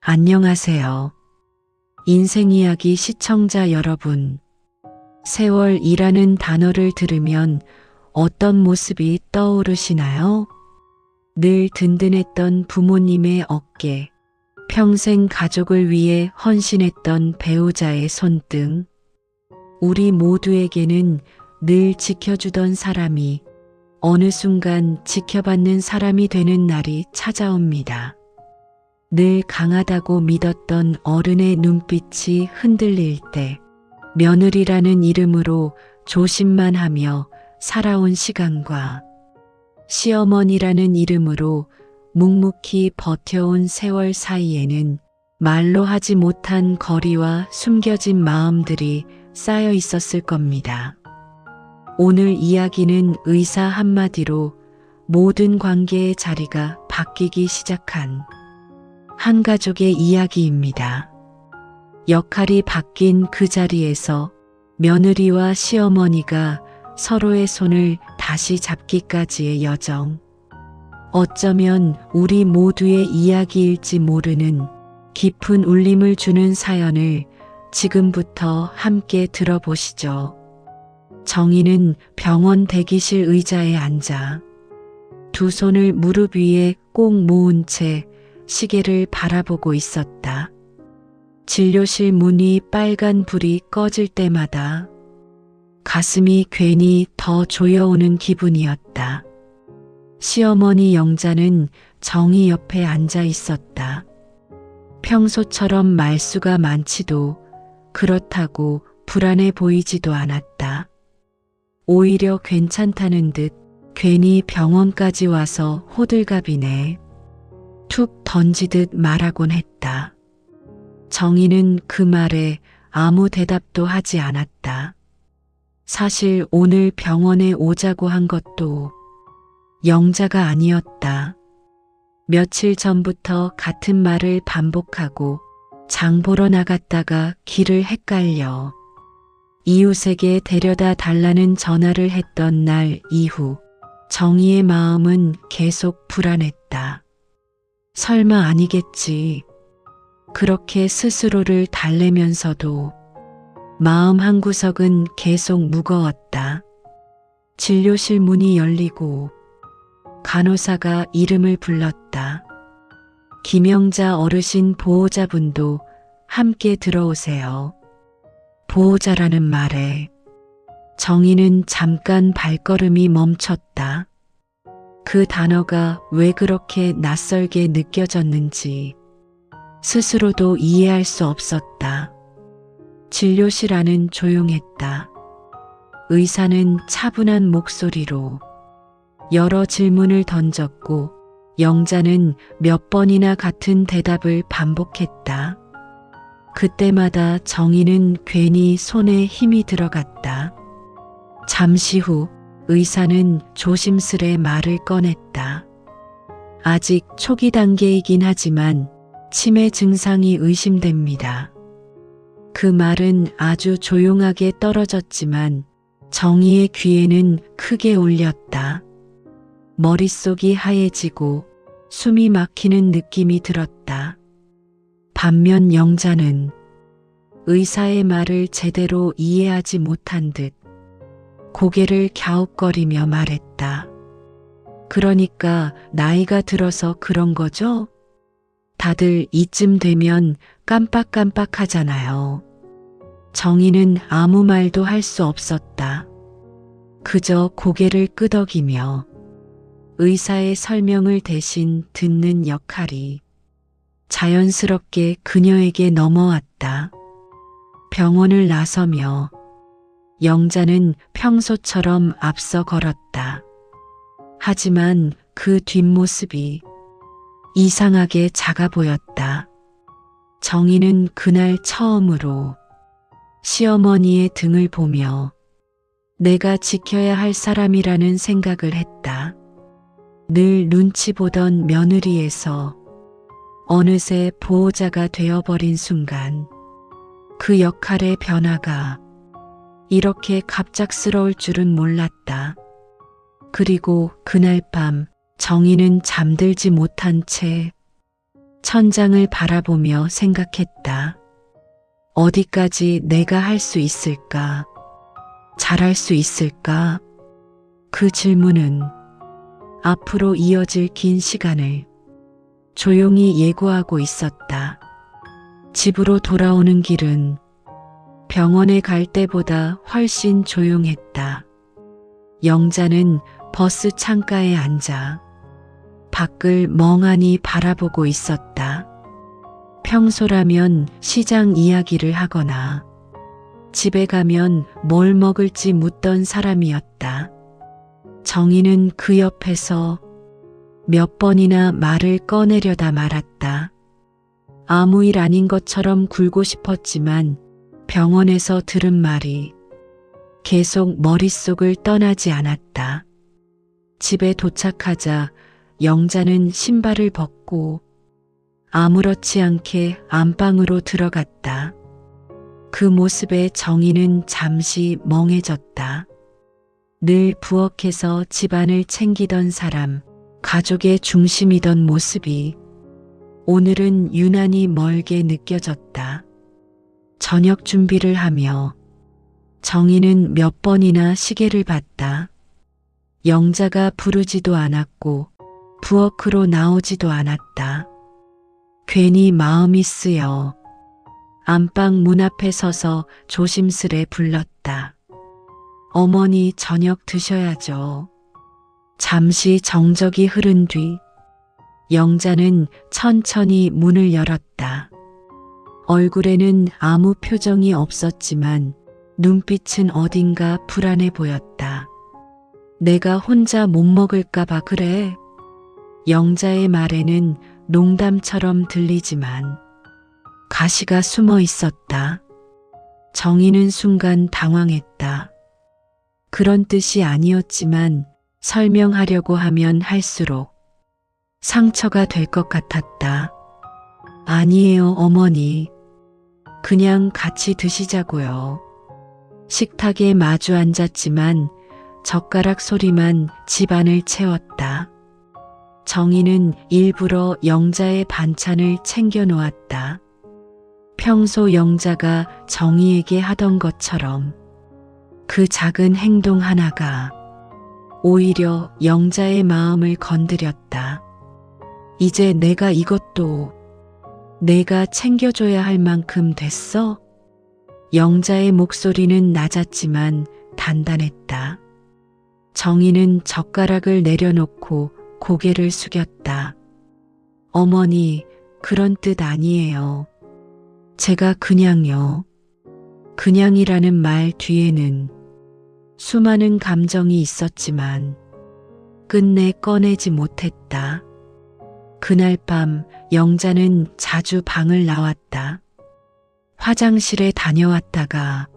안녕하세요. 인생 이야기 시청자 여러분. 세월이라는 단어를 들으면 어떤 모습이 떠오르시나요? 늘 든든했던 부모님의 어깨, 평생 가족을 위해 헌신했던 배우자의 손등, 우리 모두에게는 늘 지켜주던 사람이 어느 순간 지켜받는 사람이 되는 날이 찾아옵니다. 늘 강하다고 믿었던 어른의 눈빛이 흔들릴 때 며느리라는 이름으로 조심만 하며 살아온 시간과 시어머니라는 이름으로 묵묵히 버텨온 세월 사이에는 말로 하지 못한 거리와 숨겨진 마음들이 쌓여 있었을 겁니다. 오늘 이야기는 의사 한마디로 모든 관계의 자리가 바뀌기 시작한 한 가족의 이야기입니다. 역할이 바뀐 그 자리에서 며느리와 시어머니가 서로의 손을 다시 잡기까지의 여정. 어쩌면 우리 모두의 이야기일지 모르는 깊은 울림을 주는 사연을 지금부터 함께 들어보시죠. 정희는 병원 대기실 의자에 앉아 두 손을 무릎 위에 꼭 모은 채 시계를 바라보고 있었다. 진료실 문이 빨간 불이 꺼질 때마다 가슴이 괜히 더 조여오는 기분이었다. 시어머니 영자는 정희 옆에 앉아 있었다. 평소처럼 말수가 많지도 그렇다고 불안해 보이지도 않았다. 오히려 괜찮다는 듯 괜히 병원까지 와서 호들갑이네. 툭 던지듯 말하곤 했다. 정희는 그 말에 아무 대답도 하지 않았다. 사실 오늘 병원에 오자고 한 것도 영자가 아니었다. 며칠 전부터 같은 말을 반복하고 장 보러 나갔다가 길을 헷갈려 이웃에게 데려다 달라는 전화를 했던 날 이후 정희의 마음은 계속 불안했다. 설마 아니겠지. 그렇게 스스로를 달래면서도 마음 한구석은 계속 무거웠다. 진료실 문이 열리고 간호사가 이름을 불렀다. 김영자 어르신 보호자분도 함께 들어오세요. 보호자라는 말에 정희는 잠깐 발걸음이 멈췄다. 그 단어가 왜 그렇게 낯설게 느껴졌는지 스스로도 이해할 수 없었다. 진료실 안은 조용했다. 의사는 차분한 목소리로 여러 질문을 던졌고 영자는 몇 번이나 같은 대답을 반복했다. 그때마다 정희는 괜히 손에 힘이 들어갔다. 잠시 후 의사는 조심스레 말을 꺼냈다. 아직 초기 단계이긴 하지만 치매 증상이 의심됩니다. 그 말은 아주 조용하게 떨어졌지만 정희의 귀에는 크게 울렸다. 머릿속이 하얘지고 숨이 막히는 느낌이 들었다. 반면 영자는 의사의 말을 제대로 이해하지 못한 듯 고개를 갸웃거리며 말했다. 그러니까 나이가 들어서 그런 거죠? 다들 이쯤 되면 깜빡깜빡하잖아요. 정희는 아무 말도 할 수 없었다. 그저 고개를 끄덕이며 의사의 설명을 대신 듣는 역할이 자연스럽게 그녀에게 넘어왔다. 병원을 나서며 영자는 평소처럼 앞서 걸었다. 하지만 그 뒷모습이 이상하게 작아 보였다. 정희는 그날 처음으로 시어머니의 등을 보며 내가 지켜야 할 사람이라는 생각을 했다. 늘 눈치 보던 며느리에서 어느새 보호자가 되어버린 순간 그 역할의 변화가 이렇게 갑작스러울 줄은 몰랐다. 그리고 그날 밤 정희는 잠들지 못한 채 천장을 바라보며 생각했다. 어디까지 내가 할 수 있을까? 잘할 수 있을까? 그 질문은 앞으로 이어질 긴 시간을 조용히 예고하고 있었다. 집으로 돌아오는 길은 병원에 갈 때보다 훨씬 조용했다. 영자는 버스 창가에 앉아 밖을 멍하니 바라보고 있었다. 평소라면 시장 이야기를 하거나 집에 가면 뭘 먹을지 묻던 사람이었다. 정희는 그 옆에서 몇 번이나 말을 꺼내려다 말았다. 아무 일 아닌 것처럼 굴고 싶었지만 병원에서 들은 말이 계속 머릿속을 떠나지 않았다. 집에 도착하자 영자는 신발을 벗고 아무렇지 않게 안방으로 들어갔다. 그 모습에 정희는 잠시 멍해졌다. 늘 부엌에서 집안을 챙기던 사람, 가족의 중심이던 모습이 오늘은 유난히 멀게 느껴졌다. 저녁 준비를 하며 정희는 몇 번이나 시계를 봤다. 영자가 부르지도 않았고 부엌으로 나오지도 않았다. 괜히 마음이 쓰여 안방 문 앞에 서서 조심스레 불렀다. 어머니 저녁 드셔야죠. 잠시 정적이 흐른 뒤 영자는 천천히 문을 열었다. 얼굴에는 아무 표정이 없었지만 눈빛은 어딘가 불안해 보였다. 내가 혼자 못 먹을까봐 그래. 영자의 말에는 농담처럼 들리지만 가시가 숨어 있었다. 정희는 순간 당황했다. 그런 뜻이 아니었지만 설명하려고 하면 할수록 상처가 될 것 같았다. 아니에요, 어머니. 그냥 같이 드시자고요. 식탁에 마주 앉았지만 젓가락 소리만 집안을 채웠다. 정희는 일부러 영자의 반찬을 챙겨 놓았다. 평소 영자가 정희에게 하던 것처럼 그 작은 행동 하나가 오히려 영자의 마음을 건드렸다. 이제 내가 이것도 내가 챙겨줘야 할 만큼 됐어? 영자의 목소리는 낮았지만 단단했다. 정희는 젓가락을 내려놓고 고개를 숙였다. 어머니, 그런 뜻 아니에요. 제가 그냥요. 그냥이라는 말 뒤에는 수많은 감정이 있었지만 끝내 꺼내지 못했다. 그날 밤 영자는 자주 방을 나왔다. 화장실에 다녀왔다가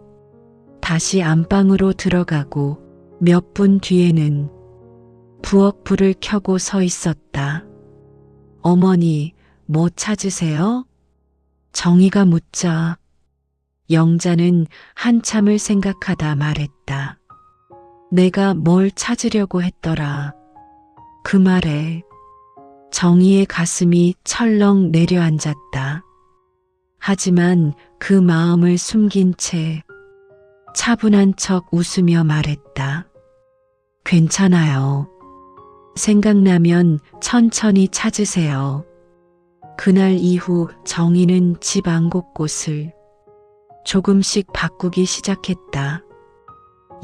다시 안방으로 들어가고 몇 분 뒤에는 부엌 불을 켜고 서 있었다. 어머니, 뭐 찾으세요? 정희가 묻자 영자는 한참을 생각하다 말했다. 내가 뭘 찾으려고 했더라. 그 말에 정희의 가슴이 철렁 내려앉았다. 하지만 그 마음을 숨긴 채 차분한 척 웃으며 말했다. 괜찮아요. 생각나면 천천히 찾으세요. 그날 이후 정희는 집 안 곳곳을 조금씩 바꾸기 시작했다.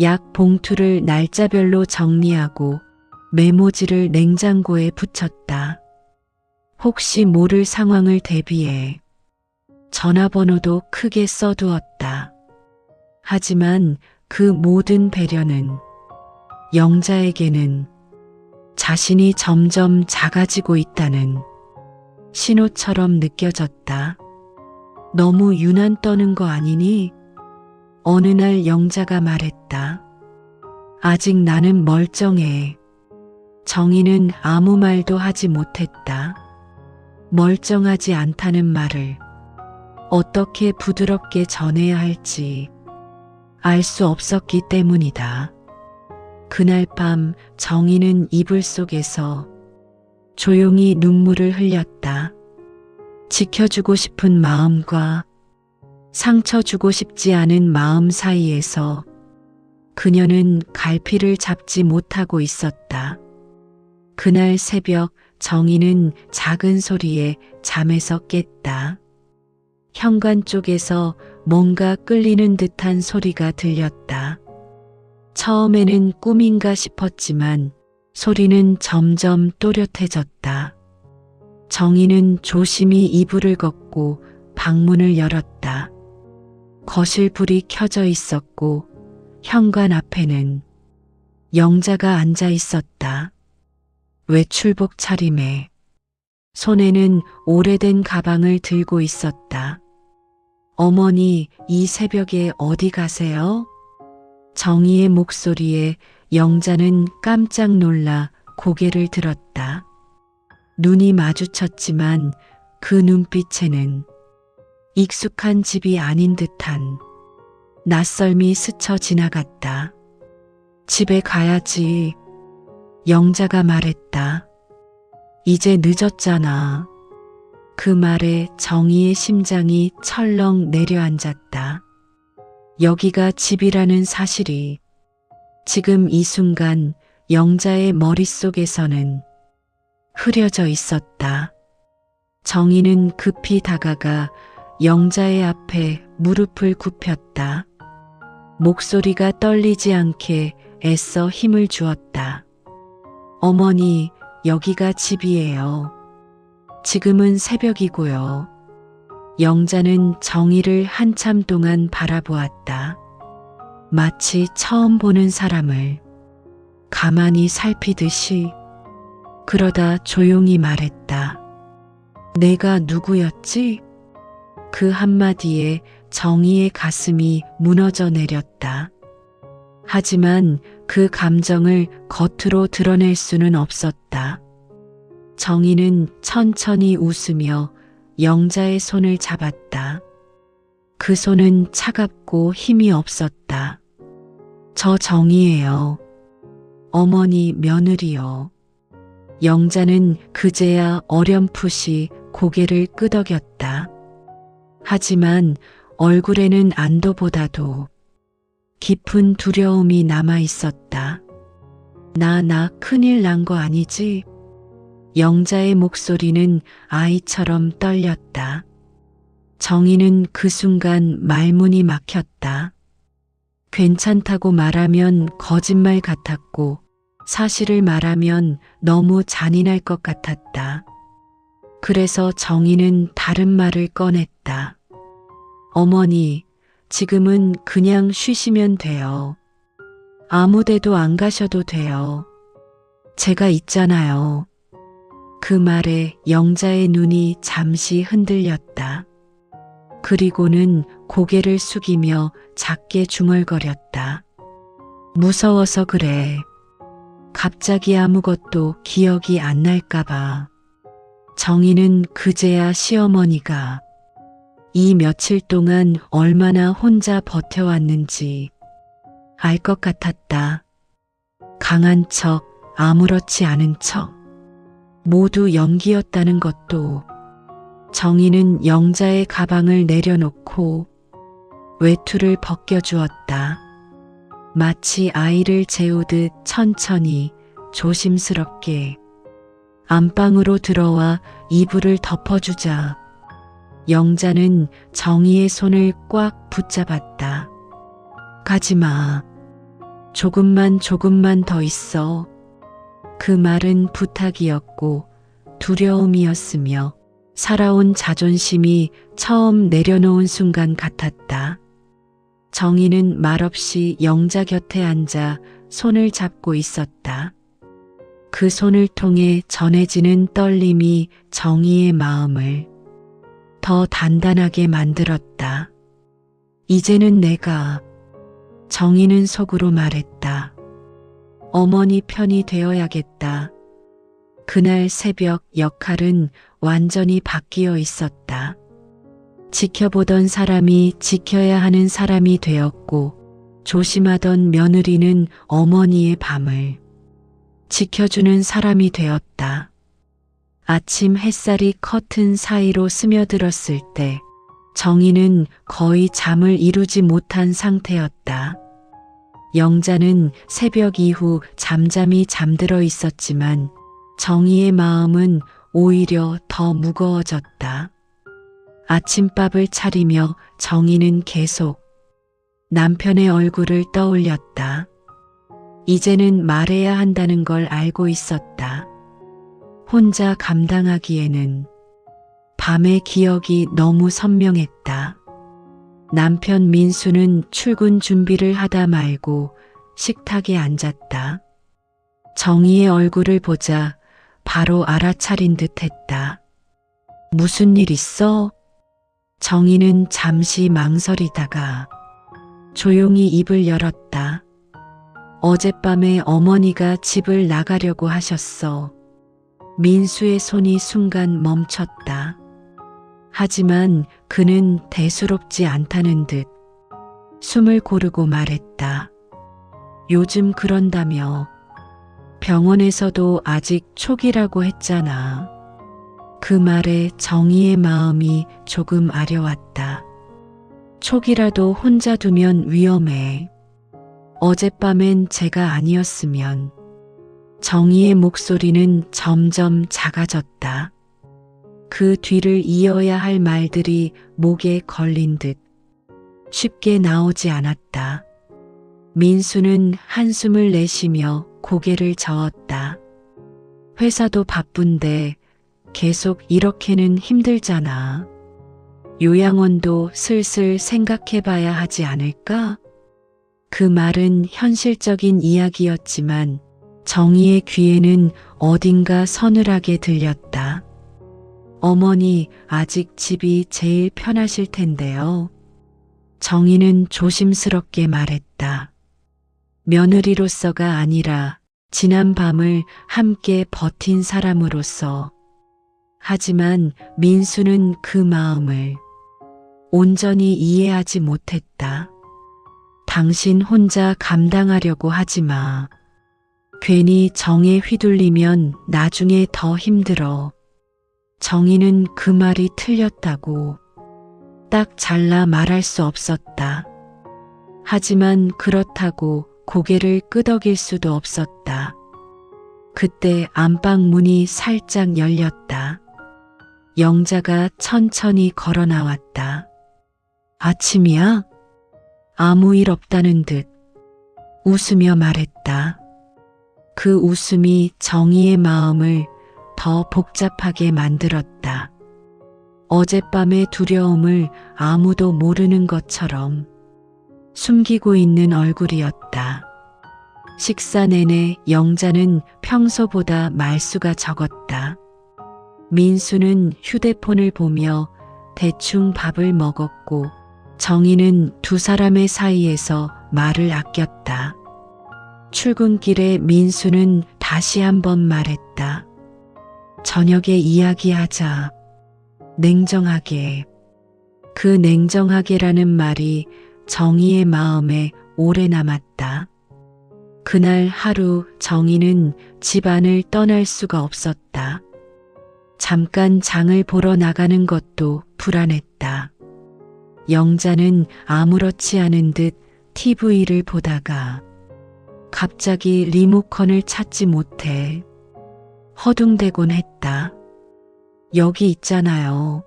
약 봉투를 날짜별로 정리하고 메모지를 냉장고에 붙였다. 혹시 모를 상황을 대비해 전화번호도 크게 써두었다. 하지만 그 모든 배려는 영자에게는 자신이 점점 작아지고 있다는 신호처럼 느껴졌다. 너무 유난 떠는 거 아니니? 어느 날 영자가 말했다. 아직 나는 멀쩡해. 정희는 아무 말도 하지 못했다. 멀쩡하지 않다는 말을 어떻게 부드럽게 전해야 할지 알 수 없었기 때문이다. 그날 밤 정희는 이불 속에서 조용히 눈물을 흘렸다. 지켜주고 싶은 마음과 상처 주고 싶지 않은 마음 사이에서 그녀는 갈피를 잡지 못하고 있었다. 그날 새벽 정희는 작은 소리에 잠에서 깼다. 현관 쪽에서 뭔가 끌리는 듯한 소리가 들렸다. 처음에는 꿈인가 싶었지만 소리는 점점 또렷해졌다. 정희는 조심히 이불을 걷고 방문을 열었다. 거실 불이 켜져 있었고 현관 앞에는 영자가 앉아 있었다. 외출복 차림에 손에는 오래된 가방을 들고 있었다. 어머니, 이 새벽에 어디 가세요? 정희의 목소리에 영자는 깜짝 놀라 고개를 들었다. 눈이 마주쳤지만 그 눈빛에는 익숙한 집이 아닌 듯한 낯설미 스쳐 지나갔다. 집에 가야지. 영자가 말했다. 이제 늦었잖아. 그 말에 정희의 심장이 철렁 내려앉았다. 여기가 집이라는 사실이 지금 이 순간 영자의 머릿속에서는 흐려져 있었다. 정희는 급히 다가가 영자의 앞에 무릎을 굽혔다. 목소리가 떨리지 않게 애써 힘을 주었다. 어머니, 여기가 집이에요. 지금은 새벽이고요. 영자는 정희를 한참 동안 바라보았다. 마치 처음 보는 사람을 가만히 살피듯이. 그러다 조용히 말했다. 내가 누구였지? 그 한마디에 정희의 가슴이 무너져 내렸다. 하지만 그 감정을 겉으로 드러낼 수는 없었다. 정희는 천천히 웃으며 영자의 손을 잡았다. 그 손은 차갑고 힘이 없었다. 저 정희예요. 어머니 며느리요. 영자는 그제야 어렴풋이 고개를 끄덕였다. 하지만 얼굴에는 안도보다도 깊은 두려움이 남아 있었다. 나 큰일 난 거 아니지? 영자의 목소리는 아이처럼 떨렸다. 정희는 그 순간 말문이 막혔다. 괜찮다고 말하면 거짓말 같았고 사실을 말하면 너무 잔인할 것 같았다. 그래서 정희는 다른 말을 꺼냈다. 어머니, 지금은 그냥 쉬시면 돼요. 아무 데도 안 가셔도 돼요. 제가 있잖아요. 그 말에 영자의 눈이 잠시 흔들렸다. 그리고는 고개를 숙이며 작게 중얼거렸다. 무서워서 그래. 갑자기 아무것도 기억이 안 날까봐. 정희는 그제야 시어머니가 이 며칠 동안 얼마나 혼자 버텨왔는지 알 것 같았다. 강한 척, 아무렇지 않은 척, 모두 연기였다는 것도. 정희는 영자의 가방을 내려놓고 외투를 벗겨주었다. 마치 아이를 재우듯 천천히 조심스럽게 안방으로 들어와 이불을 덮어주자 영자는 정희의 손을 꽉 붙잡았다. 가지마. 조금만 더 있어. 그 말은 부탁이었고 두려움이었으며 살아온 자존심이 처음 내려놓은 순간 같았다. 정희는 말없이 영자 곁에 앉아 손을 잡고 있었다. 그 손을 통해 전해지는 떨림이 정희의 마음을 더 단단하게 만들었다. 이제는 내가, 정희는 속으로 말했다. 어머니 편이 되어야겠다. 그날 새벽 역할은 완전히 바뀌어 있었다. 지켜보던 사람이 지켜야 하는 사람이 되었고 조심하던 며느리는 어머니의 밤을 지켜주는 사람이 되었다. 아침 햇살이 커튼 사이로 스며들었을 때 정희는 거의 잠을 이루지 못한 상태였다. 영자는 새벽 이후 잠잠히 잠들어 있었지만 정희의 마음은 오히려 더 무거워졌다. 아침밥을 차리며 정희는 계속 남편의 얼굴을 떠올렸다. 이제는 말해야 한다는 걸 알고 있었다. 혼자 감당하기에는 밤의 기억이 너무 선명했다. 남편 민수는 출근 준비를 하다 말고 식탁에 앉았다. 정희의 얼굴을 보자 바로 알아차린 듯 했다. 무슨 일 있어? 정희는 잠시 망설이다가 조용히 입을 열었다. 어젯밤에 어머니가 집을 나가려고 하셨어. 민수의 손이 순간 멈췄다. 하지만 그는 대수롭지 않다는 듯 숨을 고르고 말했다. 요즘 그런다며. 병원에서도 아직 초기라고 했잖아. 그 말에 정희의 마음이 조금 아려왔다. 초기라도 혼자 두면 위험해. 어젯밤엔 제가 아니었으면. 정희의 목소리는 점점 작아졌다. 그 뒤를 이어야 할 말들이 목에 걸린 듯 쉽게 나오지 않았다. 민수는 한숨을 내쉬며 고개를 저었다. 회사도 바쁜데 계속 이렇게는 힘들잖아. 요양원도 슬슬 생각해봐야 하지 않을까? 그 말은 현실적인 이야기였지만 정희의 귀에는 어딘가 서늘하게 들렸다. 어머니, 아직 집이 제일 편하실 텐데요. 정희는 조심스럽게 말했다. 며느리로서가 아니라 지난 밤을 함께 버틴 사람으로서. 하지만 민수는 그 마음을 온전히 이해하지 못했다. 당신 혼자 감당하려고 하지 마. 괜히 정에 휘둘리면 나중에 더 힘들어. 정희는 그 말이 틀렸다고 딱 잘라 말할 수 없었다. 하지만 그렇다고 고개를 끄덕일 수도 없었다. 그때 안방 문이 살짝 열렸다. 영자가 천천히 걸어 나왔다. 아침이야? 아무 일 없다는 듯 웃으며 말했다. 그 웃음이 정희의 마음을 더 복잡하게 만들었다. 어젯밤의 두려움을 아무도 모르는 것처럼 숨기고 있는 얼굴이었다. 식사 내내 영자는 평소보다 말수가 적었다. 민수는 휴대폰을 보며 대충 밥을 먹었고 정희는 두 사람의 사이에서 말을 아꼈다. 출근길에 민수는 다시 한번 말했다. 저녁에 이야기하자. 냉정하게. 그 냉정하게라는 말이 정희의 마음에 오래 남았다. 그날 하루 정희는 집안을 떠날 수가 없었다. 잠깐 장을 보러 나가는 것도 불안했다. 영자는 아무렇지 않은 듯 TV를 보다가 갑자기 리모컨을 찾지 못해 허둥대곤 했다. 여기 있잖아요.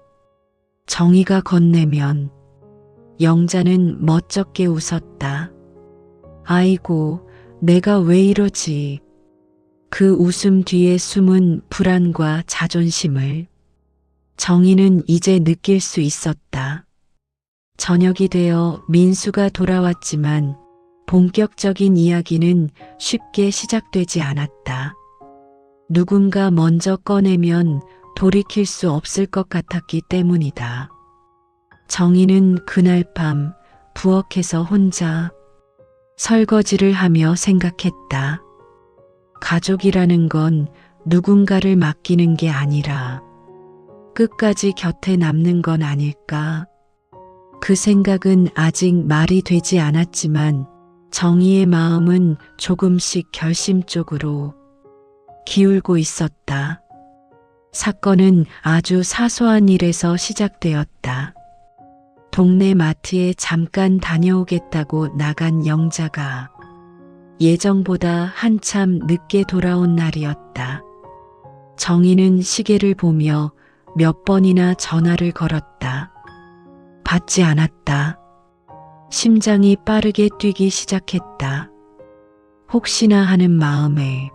정희가 건네면 영자는 멋쩍게 웃었다. 아이고, 내가 왜 이러지. 그 웃음 뒤에 숨은 불안과 자존심을 정희는 이제 느낄 수 있었다. 저녁이 되어 민수가 돌아왔지만 본격적인 이야기는 쉽게 시작되지 않았다. 누군가 먼저 꺼내면 돌이킬 수 없을 것 같았기 때문이다. 정희는 그날 밤 부엌에서 혼자 설거지를 하며 생각했다. 가족이라는 건 누군가를 맡기는 게 아니라 끝까지 곁에 남는 건 아닐까. 그 생각은 아직 말이 되지 않았지만 정희의 마음은 조금씩 결심 쪽으로 기울고 있었다. 사건은 아주 사소한 일에서 시작되었다. 동네 마트에 잠깐 다녀오겠다고 나간 영자가 예정보다 한참 늦게 돌아온 날이었다. 정희는 시계를 보며 몇 번이나 전화를 걸었다. 받지 않았다. 심장이 빠르게 뛰기 시작했다. 혹시나 하는 마음에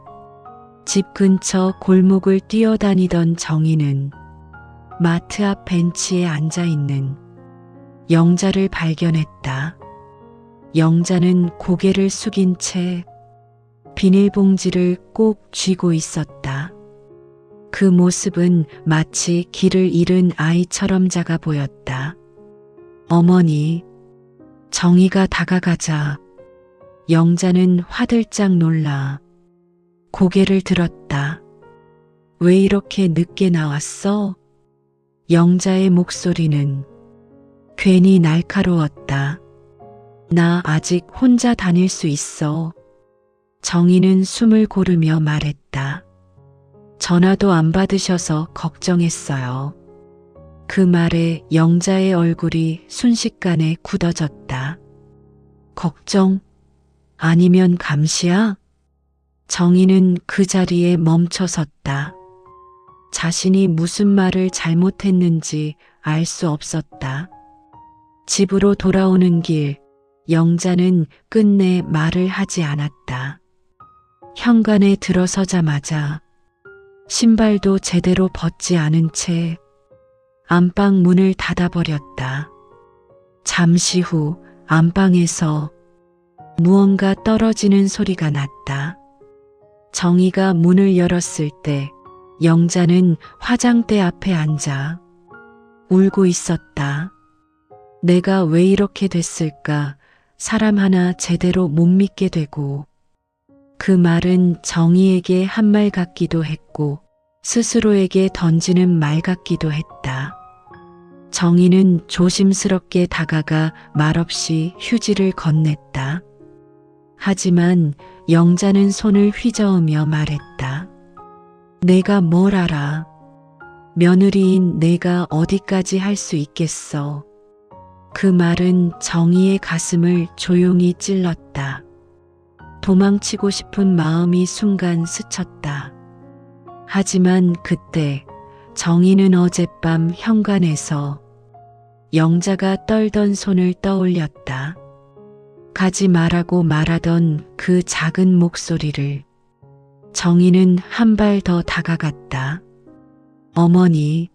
집 근처 골목을 뛰어다니던 정희는 마트 앞 벤치에 앉아 있는 영자를 발견했다. 영자는 고개를 숙인 채 비닐봉지를 꼭 쥐고 있었다. 그 모습은 마치 길을 잃은 아이처럼 작아 보였다. 어머니, 정희가 다가가자 영자는 화들짝 놀라 고개를 들었다. 왜 이렇게 늦게 나왔어? 영자의 목소리는 괜히 날카로웠다. 나 아직 혼자 다닐 수 있어. 정희는 숨을 고르며 말했다. 전화도 안 받으셔서 걱정했어요. 그 말에 영자의 얼굴이 순식간에 굳어졌다. 걱정? 아니면 감시야? 정희는 그 자리에 멈춰 섰다. 자신이 무슨 말을 잘못했는지 알 수 없었다. 집으로 돌아오는 길, 영자는 끝내 말을 하지 않았다. 현관에 들어서자마자 신발도 제대로 벗지 않은 채 안방 문을 닫아버렸다. 잠시 후 안방에서 무언가 떨어지는 소리가 났다. 정희가 문을 열었을 때 영자는 화장대 앞에 앉아 울고 있었다. 내가 왜 이렇게 됐을까? 사람 하나 제대로 못 믿게 되고, 그 말은 정희에게 한 말 같기도 했고 스스로에게 던지는 말 같기도 했다. 정희는 조심스럽게 다가가 말없이 휴지를 건넸다. 하지만 영자는 손을 휘저으며 말했다. 내가 뭘 알아? 며느리인 내가 어디까지 할 수 있겠어? 그 말은 정희의 가슴을 조용히 찔렀다. 도망치고 싶은 마음이 순간 스쳤다. 하지만 그때 정희는 어젯밤 현관에서 영자가 떨던 손을 떠올렸다. 가지 말라고 말하던 그 작은 목소리를. 정희는 한 발 더 다가갔다. 어머니,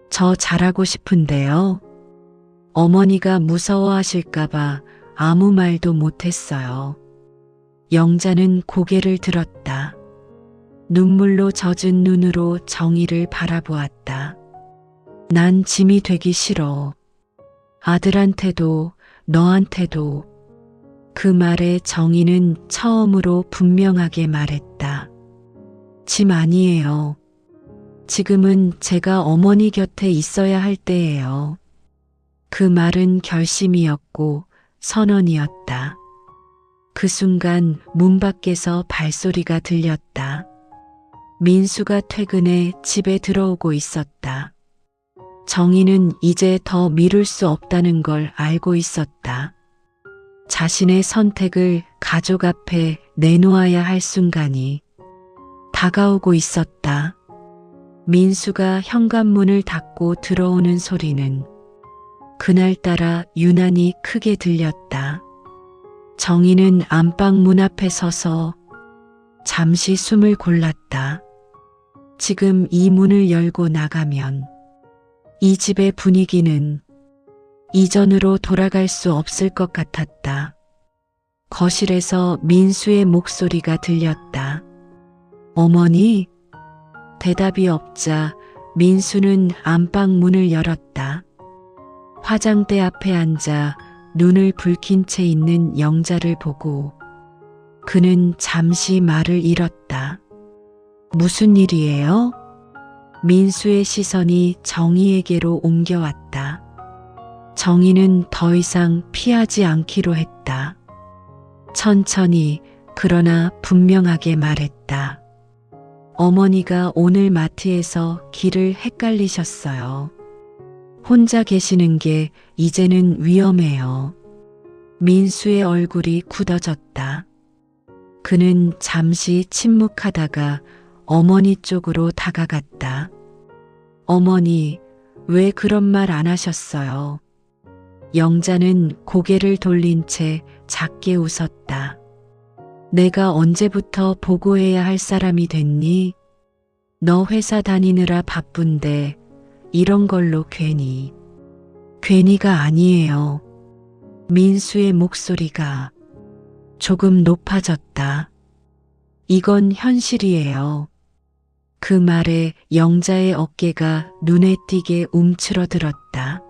저 잘하고 싶은데요. 어머니가 무서워하실까봐 아무 말도 못했어요. 영자는 고개를 들었다. 눈물로 젖은 눈으로 정희를 바라보았다. 난 짐이 되기 싫어. 아들한테도 너한테도. 그 말에 정희는 처음으로 분명하게 말했다. 짐 아니에요. 지금은 제가 어머니 곁에 있어야 할 때예요. 그 말은 결심이었고 선언이었다. 그 순간 문 밖에서 발소리가 들렸다. 민수가 퇴근해 집에 들어오고 있었다. 정희는 이제 더 미룰 수 없다는 걸 알고 있었다. 자신의 선택을 가족 앞에 내놓아야 할 순간이 다가오고 있었다. 민수가 현관문을 닫고 들어오는 소리는 그날따라 유난히 크게 들렸다. 정희는 안방 문 앞에 서서 잠시 숨을 골랐다. 지금 이 문을 열고 나가면 이 집의 분위기는 이전으로 돌아갈 수 없을 것 같았다. 거실에서 민수의 목소리가 들렸다. 어머니? 대답이 없자 민수는 안방 문을 열었다. 화장대 앞에 앉아 눈을 붉힌 채 있는 영자를 보고 그는 잠시 말을 잃었다. 무슨 일이에요? 민수의 시선이 정희에게로 옮겨왔다. 정희는 더 이상 피하지 않기로 했다. 천천히 그러나 분명하게 말했다. 어머니가 오늘 마트에서 길을 헷갈리셨어요. 혼자 계시는 게 이제는 위험해요. 민수의 얼굴이 굳어졌다. 그는 잠시 침묵하다가 어머니 쪽으로 다가갔다. 어머니, 왜 그런 말 안 하셨어요? 영자는 고개를 돌린 채 작게 웃었다. 내가 언제부터 보고해야 할 사람이 됐니? 너 회사 다니느라 바쁜데 이런 걸로 괜히. 괜히가 아니에요. 민수의 목소리가 조금 높아졌다. 이건 현실이에요. 그 말에 영자의 어깨가 눈에 띄게 움츠러들었다.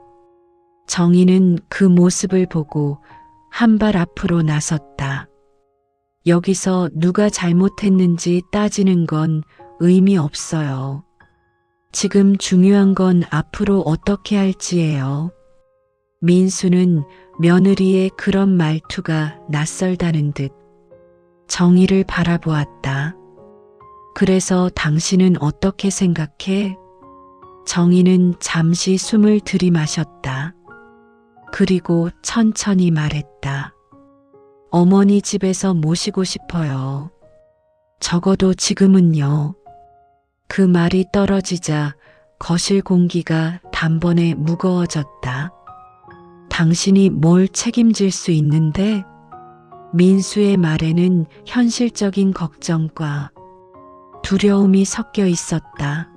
정희는 그 모습을 보고 한 발 앞으로 나섰다. 여기서 누가 잘못했는지 따지는 건 의미 없어요. 지금 중요한 건 앞으로 어떻게 할지예요. 민수는 며느리의 그런 말투가 낯설다는 듯 정희를 바라보았다. 그래서 당신은 어떻게 생각해? 정희는 잠시 숨을 들이마셨다. 그리고 천천히 말했다. 어머니 집에서 모시고 싶어요. 적어도 지금은요. 그 말이 떨어지자 거실 공기가 단번에 무거워졌다. 당신이 뭘 책임질 수 있는데? 민수의 말에는 현실적인 걱정과 두려움이 섞여 있었다.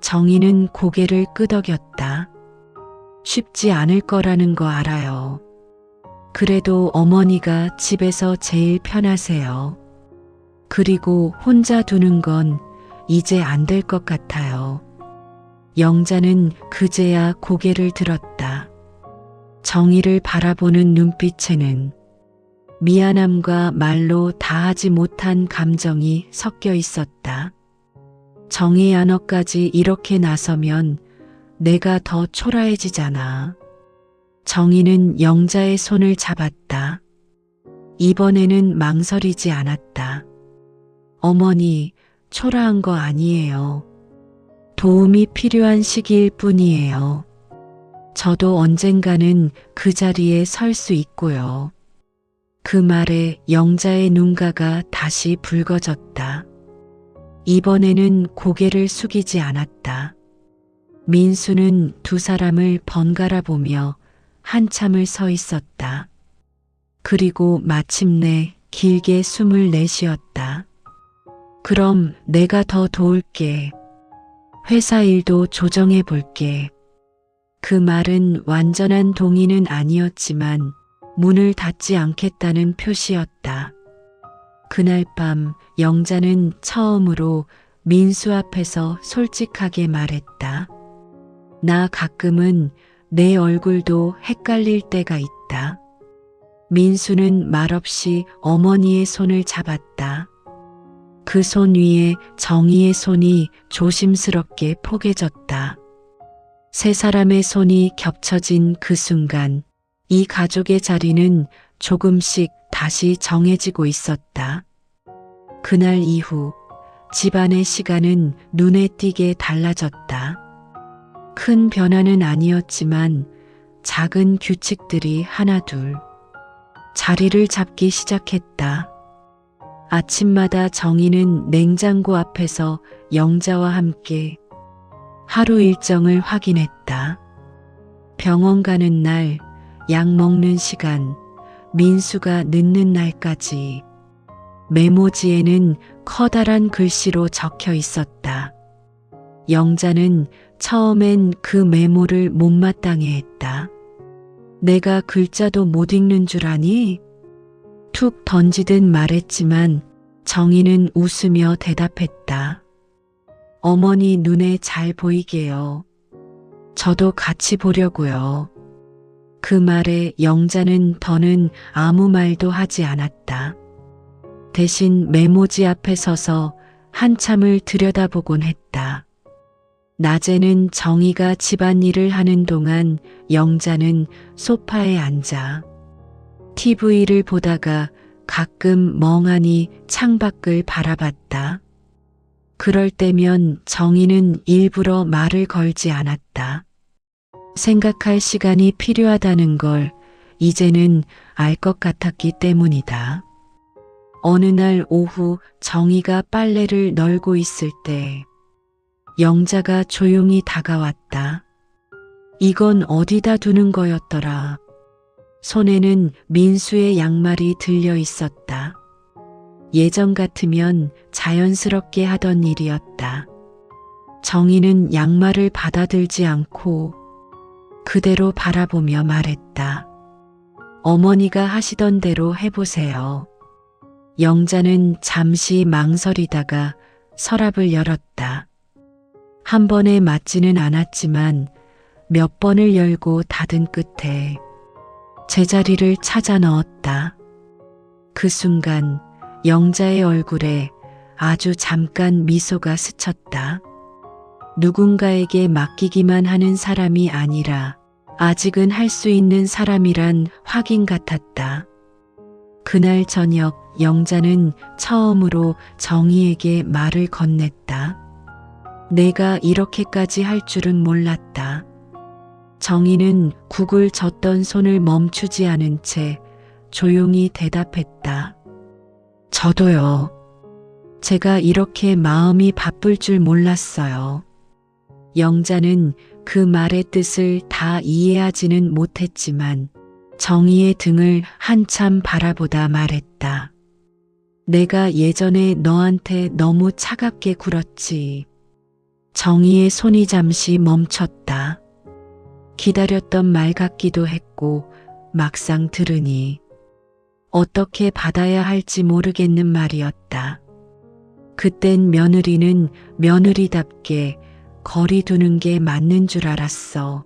정희는 고개를 끄덕였다. 쉽지 않을 거라는 거 알아요. 그래도 어머니가 집에서 제일 편하세요. 그리고 혼자 두는 건 이제 안 될 것 같아요. 영자는 그제야 고개를 들었다. 정희를 바라보는 눈빛에는 미안함과 말로 다하지 못한 감정이 섞여 있었다. 정희 안어까지 이렇게 나서면 내가 더 초라해지잖아. 정희는 영자의 손을 잡았다. 이번에는 망설이지 않았다. 어머니, 초라한 거 아니에요. 도움이 필요한 시기일 뿐이에요. 저도 언젠가는 그 자리에 설 수 있고요. 그 말에 영자의 눈가가 다시 붉어졌다. 이번에는 고개를 숙이지 않았다. 민수는 두 사람을 번갈아 보며 한참을 서 있었다. 그리고 마침내 길게 숨을 내쉬었다. 그럼 내가 더 도울게. 회사 일도 조정해 볼게. 그 말은 완전한 동의는 아니었지만 문을 닫지 않겠다는 표시였다. 그날 밤 영자는 처음으로 민수 앞에서 솔직하게 말했다. 나 가끔은 내 얼굴도 헷갈릴 때가 있다. 민수는 말없이 어머니의 손을 잡았다. 그 손 위에 정희의 손이 조심스럽게 포개졌다. 세 사람의 손이 겹쳐진 그 순간 이 가족의 자리는 조금씩 다시 정해지고 있었다. 그날 이후 집안의 시간은 눈에 띄게 달라졌다. 큰 변화는 아니었지만 작은 규칙들이 하나둘 자리를 잡기 시작했다. 아침마다 정희는 냉장고 앞에서 영자와 함께 하루 일정을 확인했다. 병원 가는 날, 약 먹는 시간, 민수가 늦는 날까지 메모지에는 커다란 글씨로 적혀 있었다. 영자는 처음엔 그 메모를 못마땅해 했다. 내가 글자도 못 읽는 줄 아니? 툭 던지듯 말했지만 정희는 웃으며 대답했다. 어머니 눈에 잘 보이게요. 저도 같이 보려고요. 그 말에 영자는 더는 아무 말도 하지 않았다. 대신 메모지 앞에 서서 한참을 들여다보곤 했다. 낮에는 정희가 집안일을 하는 동안 영자는 소파에 앉아 TV를 보다가 가끔 멍하니 창밖을 바라봤다. 그럴 때면 정희는 일부러 말을 걸지 않았다. 생각할 시간이 필요하다는 걸 이제는 알 것 같았기 때문이다. 어느 날 오후 정희가 빨래를 널고 있을 때 영자가 조용히 다가왔다. 이건 어디다 두는 거였더라. 손에는 민수의 양말이 들려 있었다. 예전 같으면 자연스럽게 하던 일이었다. 정희는 양말을 받아들지 않고 그대로 바라보며 말했다. 어머니가 하시던 대로 해보세요. 영자는 잠시 망설이다가 서랍을 열었다. 한 번에 맞지는 않았지만 몇 번을 열고 닫은 끝에 제자리를 찾아 넣었다. 그 순간 영자의 얼굴에 아주 잠깐 미소가 스쳤다. 누군가에게 맡기기만 하는 사람이 아니라 아직은 할 수 있는 사람이란 확인 같았다. 그날 저녁 영자는 처음으로 정희에게 말을 건넸다. 내가 이렇게까지 할 줄은 몰랐다. 정희는 국을 젓던 손을 멈추지 않은 채 조용히 대답했다. 저도요. 제가 이렇게 마음이 바쁠 줄 몰랐어요. 영자는 그 말의 뜻을 다 이해하지는 못했지만 정희의 등을 한참 바라보다 말했다. 내가 예전에 너한테 너무 차갑게 굴었지. 정희의 손이 잠시 멈췄다. 기다렸던 말 같기도 했고 막상 들으니 어떻게 받아야 할지 모르겠는 말이었다. 그땐 며느리는 며느리답게 거리 두는 게 맞는 줄 알았어.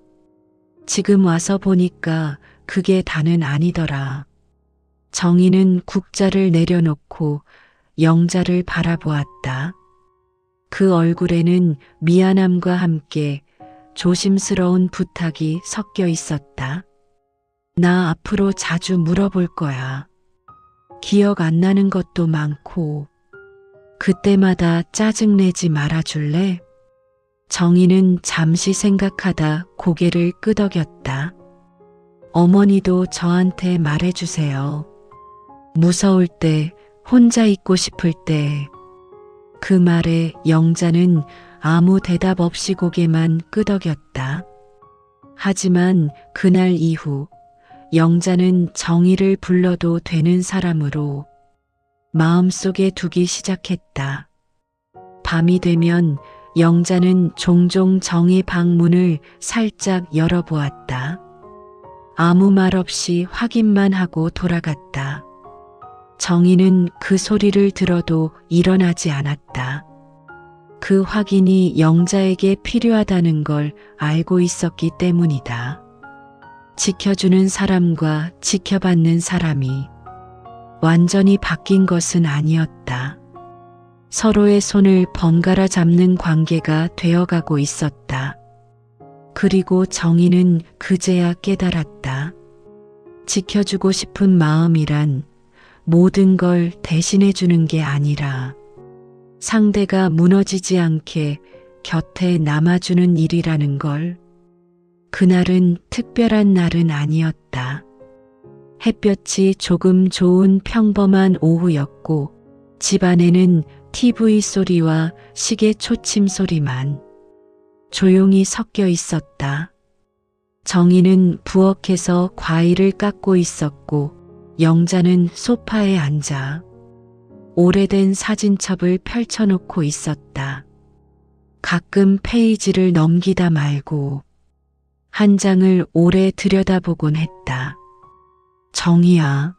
지금 와서 보니까 그게 다는 아니더라. 정희는 국자를 내려놓고 영자를 바라보았다. 그 얼굴에는 미안함과 함께 조심스러운 부탁이 섞여 있었다. 나 앞으로 자주 물어볼 거야. 기억 안 나는 것도 많고 그때마다 짜증내지 말아줄래? 정희는 잠시 생각하다 고개를 끄덕였다. 어머니도 저한테 말해주세요. 무서울 때, 혼자 있고 싶을 때. 그 말에 영자는 아무 대답 없이 고개만 끄덕였다. 하지만 그날 이후 영자는 정희를 불러도 되는 사람으로 마음속에 두기 시작했다. 밤이 되면 영자는 종종 정희 방문을 살짝 열어보았다. 아무 말 없이 확인만 하고 돌아갔다. 정희는 그 소리를 들어도 일어나지 않았다. 그 확인이 영자에게 필요하다는 걸 알고 있었기 때문이다. 지켜주는 사람과 지켜받는 사람이 완전히 바뀐 것은 아니었다. 서로의 손을 번갈아 잡는 관계가 되어가고 있었다. 그리고 정희는 그제야 깨달았다. 지켜주고 싶은 마음이란 모든 걸 대신해 주는 게 아니라 상대가 무너지지 않게 곁에 남아주는 일이라는 걸. 그날은 특별한 날은 아니었다. 햇볕이 조금 좋은 평범한 오후였고 집안에는 TV 소리와 시계 초침 소리만 조용히 섞여 있었다. 정희는 부엌에서 과일을 깎고 있었고 영자는 소파에 앉아 오래된 사진첩을 펼쳐놓고 있었다. 가끔 페이지를 넘기다 말고 한 장을 오래 들여다보곤 했다. 정희야,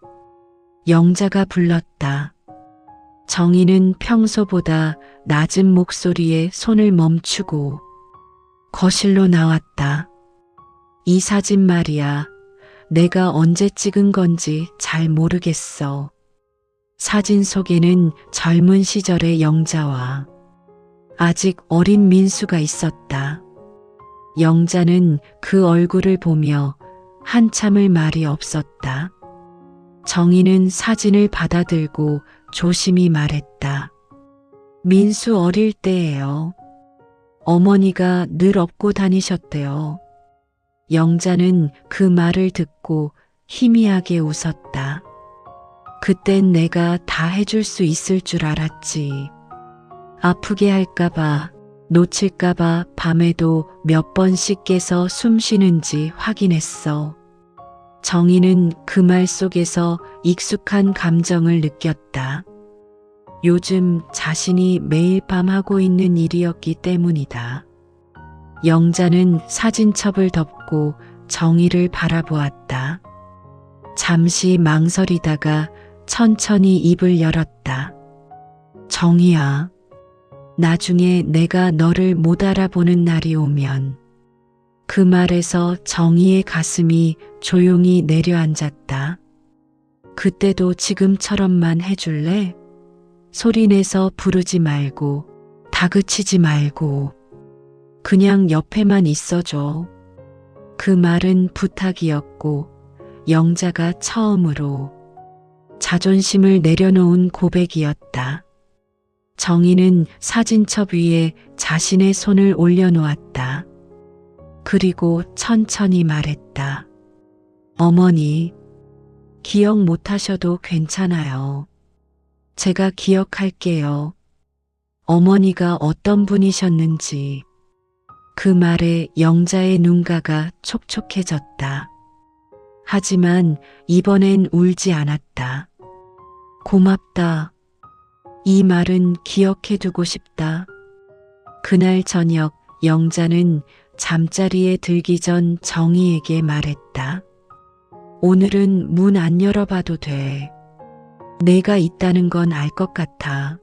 영자가 불렀다. 정희는 평소보다 낮은 목소리에 손을 멈추고 거실로 나왔다. 이 사진 말이야. 내가 언제 찍은 건지 잘 모르겠어. 사진 속에는 젊은 시절의 영자와 아직 어린 민수가 있었다. 영자는 그 얼굴을 보며 한참을 말이 없었다. 정희는 사진을 받아들고 조심히 말했다. 민수 어릴 때예요. 어머니가 늘 업고 다니셨대요. 영자는 그 말을 듣고 희미하게 웃었다. 그땐 내가 다 해줄 수 있을 줄 알았지. 아프게 할까봐, 놓칠까봐 밤에도 몇 번씩 깨서 숨 쉬는지 확인했어. 정희는 그 말 속에서 익숙한 감정을 느꼈다. 요즘 자신이 매일 밤 하고 있는 일이었기 때문이다. 영자는 사진첩을 덮고 정희를 바라보았다. 잠시 망설이다가 천천히 입을 열었다. 정희야, 나중에 내가 너를 못 알아보는 날이 오면. 그 말에서 정희의 가슴이 조용히 내려앉았다. 그때도 지금처럼만 해줄래? 소리내서 부르지 말고, 다그치지 말고, 그냥 옆에만 있어줘. 그 말은 부탁이었고, 영자가 처음으로 자존심을 내려놓은 고백이었다. 정희는 사진첩 위에 자신의 손을 올려놓았다. 그리고 천천히 말했다. 어머니, 기억 못하셔도 괜찮아요. 제가 기억할게요. 어머니가 어떤 분이셨는지. 그 말에 영자의 눈가가 촉촉해졌다. 하지만 이번엔 울지 않았다. 고맙다. 이 말은 기억해두고 싶다. 그날 저녁 영자는 잠자리에 들기 전 정희에게 말했다. 오늘은 문 안 열어봐도 돼. 내가 있다는 건 알 것 같아.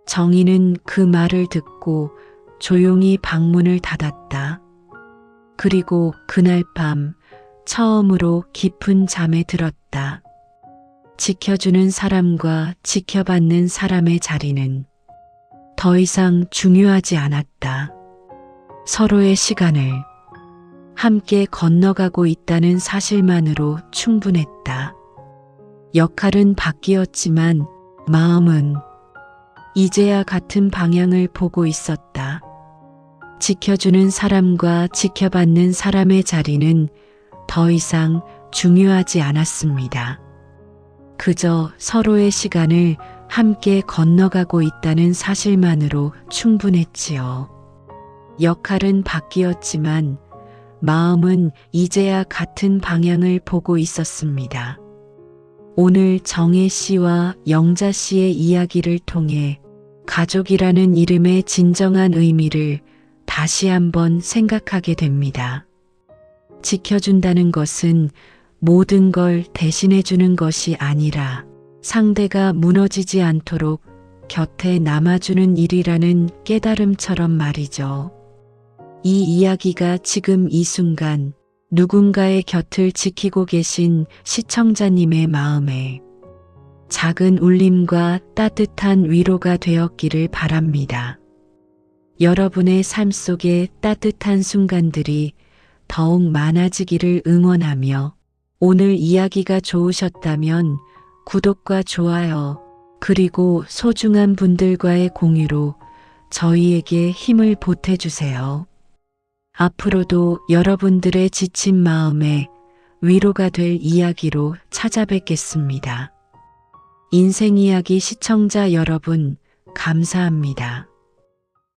정희는 그 말을 듣고 조용히 방문을 닫았다. 그리고 그날 밤 처음으로 깊은 잠에 들었다. 지켜주는 사람과 지켜받는 사람의 자리는 더 이상 중요하지 않았다. 서로의 시간을 함께 건너가고 있다는 사실만으로 충분했다. 역할은 바뀌었지만 마음은 이제야 같은 방향을 보고 있었다. 지켜주는 사람과 지켜받는 사람의 자리는 더 이상 중요하지 않았습니다. 그저 서로의 시간을 함께 건너가고 있다는 사실만으로 충분했지요. 역할은 바뀌었지만 마음은 이제야 같은 방향을 보고 있었습니다. 오늘 정혜 씨와 영자 씨의 이야기를 통해 가족이라는 이름의 진정한 의미를 다시 한번 생각하게 됩니다. 지켜준다는 것은 모든 걸 대신해주는 것이 아니라 상대가 무너지지 않도록 곁에 남아주는 일이라는 깨달음처럼 말이죠. 이 이야기가 지금 이 순간 누군가의 곁을 지키고 계신 시청자님의 마음에 작은 울림과 따뜻한 위로가 되었기를 바랍니다. 여러분의 삶 속에 따뜻한 순간들이 더욱 많아지기를 응원하며 오늘 이야기가 좋으셨다면 구독과 좋아요 그리고 소중한 분들과의 공유로 저희에게 힘을 보태주세요. 앞으로도 여러분들의 지친 마음에 위로가 될 이야기로 찾아뵙겠습니다. 인생 이야기 시청자 여러분, 감사합니다.